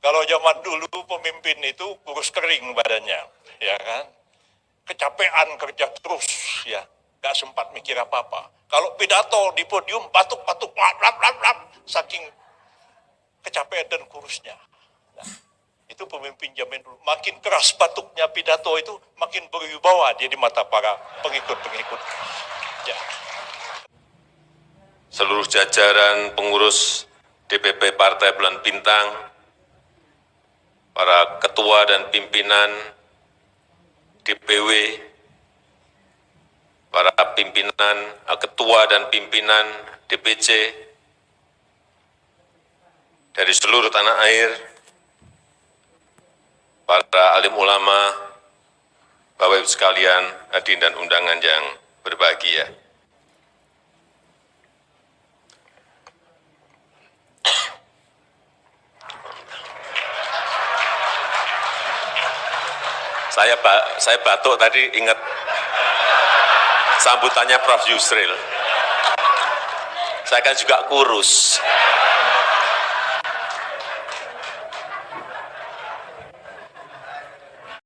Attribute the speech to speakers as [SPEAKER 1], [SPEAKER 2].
[SPEAKER 1] Kalau zaman dulu pemimpin itu kurus kering badannya, ya kan? Kecapean kerja terus, ya, nggak sempat mikir apa-apa. Kalau pidato di podium batuk-batuk, saking kecapean dan kurusnya. Nah, itu pemimpin zaman dulu. Makin keras batuknya pidato itu, makin berwibawa dia di mata para pengikut-pengikut. Ya.
[SPEAKER 2] Seluruh jajaran pengurus DPP Partai Bulan Bintang, para ketua dan pimpinan DPW, para pimpinan, ketua dan pimpinan DPC dari seluruh tanah air, para alim ulama, Bapak Ibu sekalian, hadirin dan undangan yang berbahagia. Saya batuk tadi ingat sambutannya Prof. Yusril. Saya kan juga kurus.